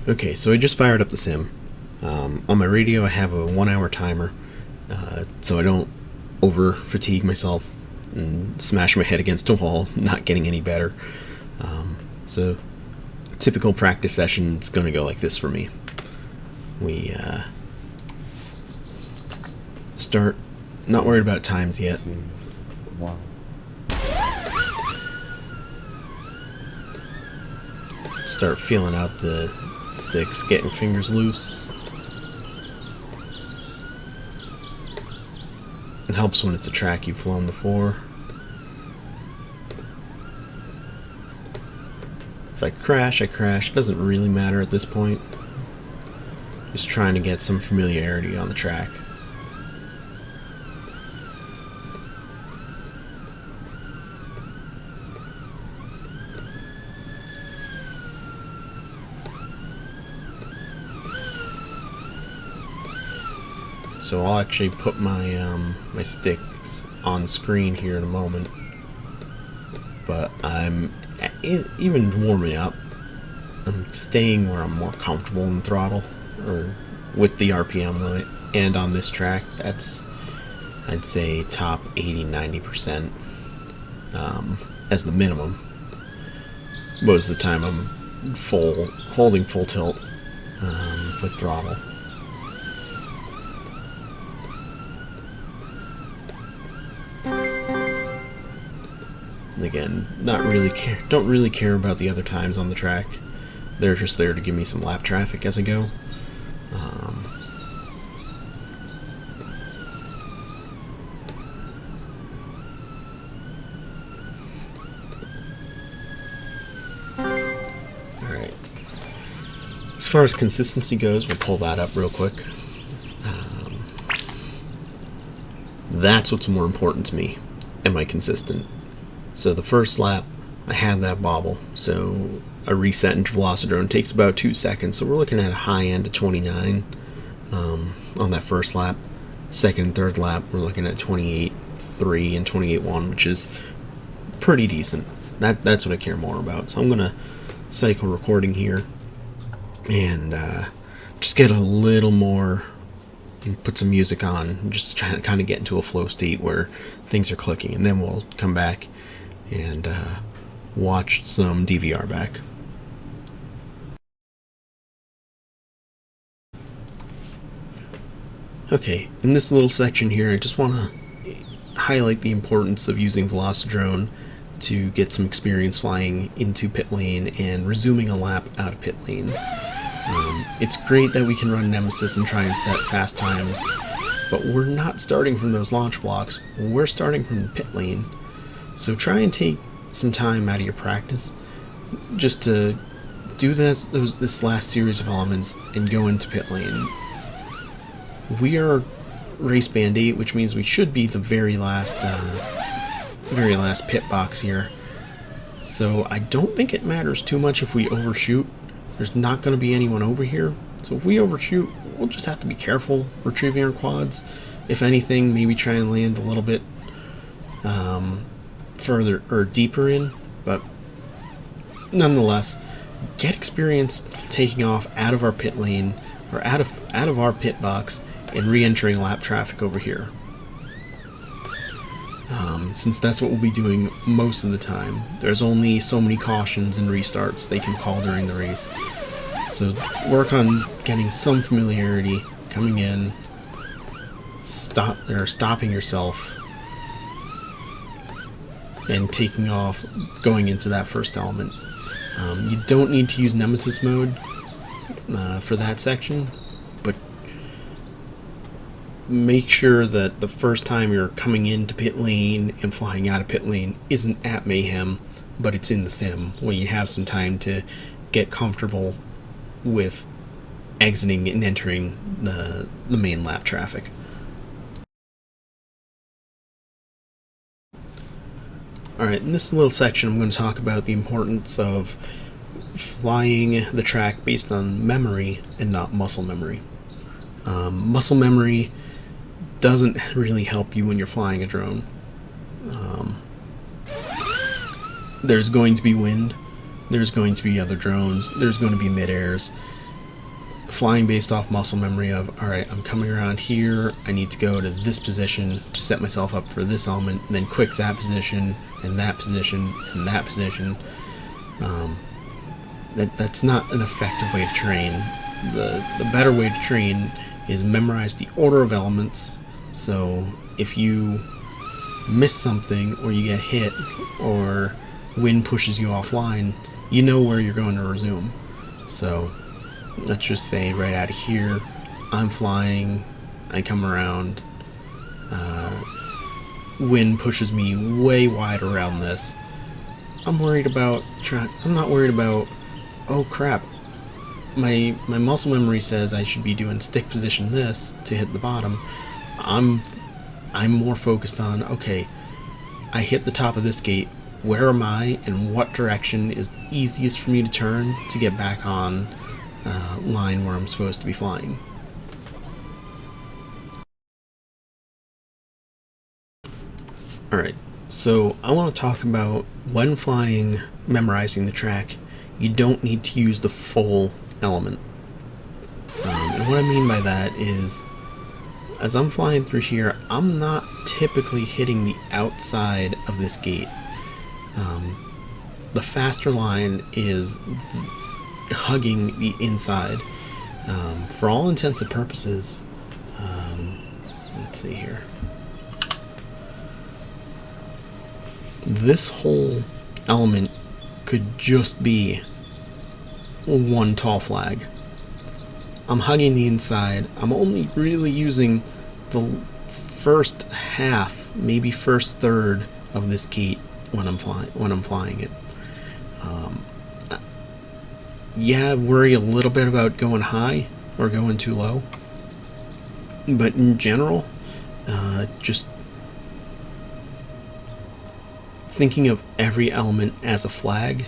Okay, so I just fired up the sim. On my radio I have a 1 hour timer, so I don't over fatigue myself and smash my head against a wall, not getting any better. So a typical practice session is going to go like this for me. We start, not worried about times yet. Wow. Start feeling out the sticks, getting fingers loose. It helps when it's a track you've flown before. If I crash, I crash. It doesn't really matter at this point. Just trying to get some familiarity on the track. So I'll actually put my my sticks on screen here in a moment, but I'm even warming up. I'm staying where I'm more comfortable in the throttle, or with the RPM limit, and on this track, that's, I'd say, top 80-90% as the minimum. Most of the time I'm holding full tilt with throttle. Again, don't really care about the other times on the track. They're just there to give me some lap traffic as I go. Alright. As far as consistency goes, we'll pull that up real quick. That's what's more important to me. Am I consistent? So the first lap, I had that bobble, so a reset into Velocidrone takes about 2 seconds, so we're looking at a high end of 29 on that first lap. Second and third lap, we're looking at 28.3 and 28.1, which is pretty decent. That's what I care more about. So I'm going to cycle recording here and just get a little more, and put some music on, just trying to kind of get into a flow state where things are clicking, and then we'll come back and watch some DVR back. Okay, in this little section here, I just want to highlight the importance of using Velocidrone to get some experience flying into pit lane and resuming a lap out of pit lane. It's great that we can run Nemesis and try and set fast times, but we're not starting from those launch blocks, we're starting from the pit lane. So try and take some time out of your practice just to do this last series of elements and go into pit lane. We are race band 8, which means we should be the very last pit box here. So I don't think it matters too much if we overshoot. There's not going to be anyone over here, so if we overshoot, we'll just have to be careful retrieving our quads. If anything, maybe try and land a little bit further or deeper in, but nonetheless, get experience taking off out of our pit lane, or out of our pit box, and re-entering lap traffic over here. Since that's what we'll be doing most of the time, there's only so many cautions and restarts they can call during the race. So work on getting some familiarity, coming in, stopping yourself, and taking off, going into that first element. You don't need to use Nemesis mode for that section, but make sure that the first time you're coming into pit lane and flying out of pit lane isn't at Mayhem, but it's in the sim, when you have some time to get comfortable with exiting and entering the main lap traffic. Alright, in this little section I'm going to talk about the importance of flying the track based on memory and not muscle memory. Muscle memory doesn't really help you when you're flying a drone. There's going to be wind, there's going to be other drones, there's going to be mid-airs, flying based off muscle memory of, alright, I'm coming around here, I need to go to this position to set myself up for this element, and then quick that position, and that position, and that position. That's not an effective way to train. The better way to train is memorize the order of elements, so if you miss something, or you get hit, or wind pushes you offline, you know where you're going to resume. So let's just say right out of here, I'm flying, I come around, wind pushes me way wide around this. I'm not worried about, oh crap, my muscle memory says I should be doing stick position this to hit the bottom. I'm more focused on, okay, I hit the top of this gate, where am I and what direction is easiest for me to turn to get back on line where I'm supposed to be flying. Alright, so I want to talk about when flying, memorizing the track, you don't need to use the full element. And what I mean by that is, as I'm flying through here, I'm not typically hitting the outside of this gate. The faster line is hugging the inside. For all intents and purposes, let's see here. This whole element could just be one tall flag. I'm hugging the inside. I'm only really using the first half, maybe first third of this gate when I'm flying it. Yeah, worry a little bit about going high or going too low, but in general, just thinking of every element as a flag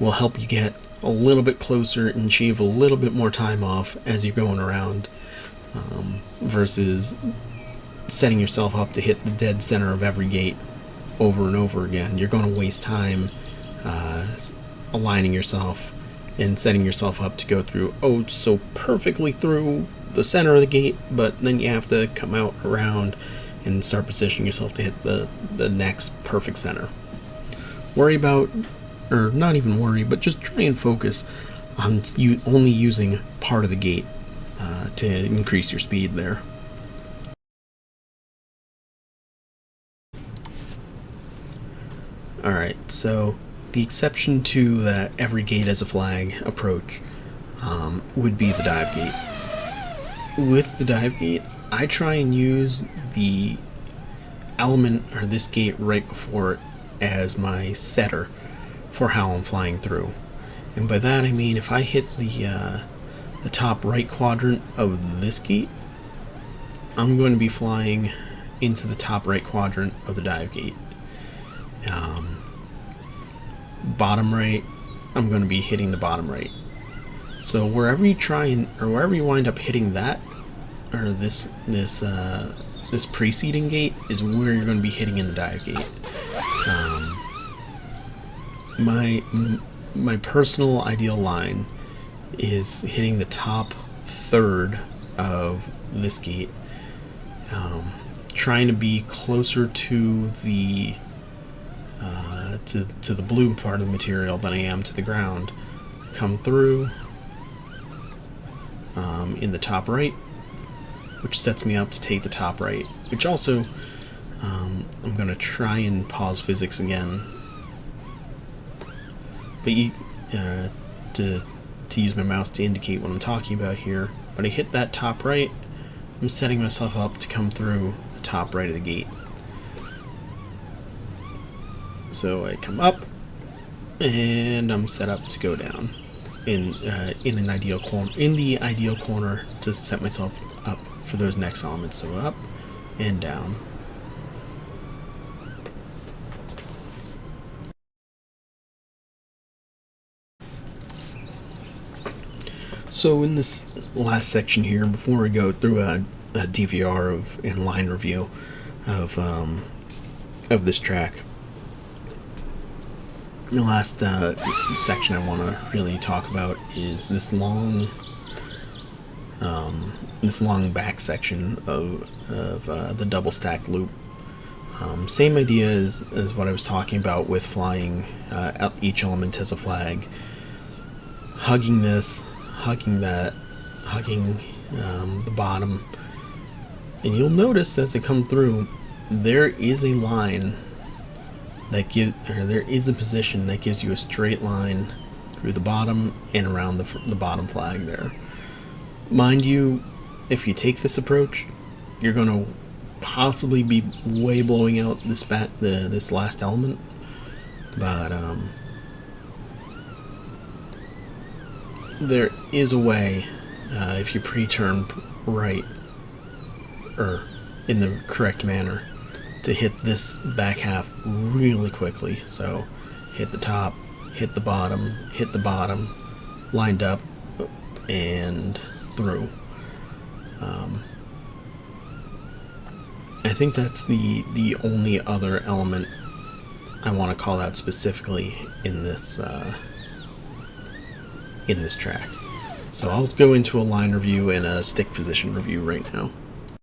will help you get a little bit closer and shave a little bit more time off as you're going around, versus setting yourself up to hit the dead center of every gate over and over again. You're going to waste time aligning yourself and setting yourself up to go through, oh, so perfectly through the center of the gate, but then you have to come out around and start positioning yourself to hit the next perfect center. Worry about, or not even worry, but just try and focus on you only using part of the gate to increase your speed there. Alright, so the exception to that every gate as a flag approach would be the dive gate. With the dive gate, I try and use the element, or this gate right before it, as my setter for how I'm flying through. And by that I mean, if I hit the top right quadrant of this gate, I'm going to be flying into the top right quadrant of the dive gate. Bottom right, I'm going to be hitting the bottom right. So wherever you try and, or wherever you wind up hitting that, or this preceding gate, is where you're going to be hitting in the dive gate. My personal ideal line is hitting the top third of this gate, trying to be closer to the to the blue part of the material than I am to the ground. Come through in the top right, which sets me up to take the top right, which also I'm going to try and pause physics again, but to use my mouse to indicate what I'm talking about here. But I hit that top right, I'm setting myself up to come through the top right of the gate. So I come up, and I'm set up to go down in the ideal corner to set myself up for those next elements. So up and down. So in this last section here, before we go through a DVR and line review of this track, the last section I want to really talk about is this long this long back section of the double stacked loop. Same idea as what I was talking about with flying each element as a flag. Hugging this, hugging that, hugging the bottom. And you'll notice as they come through, there is a line that there is a position that gives you a straight line through the bottom and around the bottom flag there. Mind you, if you take this approach, you're going to possibly be way blowing out this last element, but there is a way, if you pre-turn right or in the correct manner, to hit this back half really quickly. So hit the top, hit the bottom, lined up, and through. I think that's the only other element I want to call out specifically in this track. So I'll go into a line review and a stick position review right now.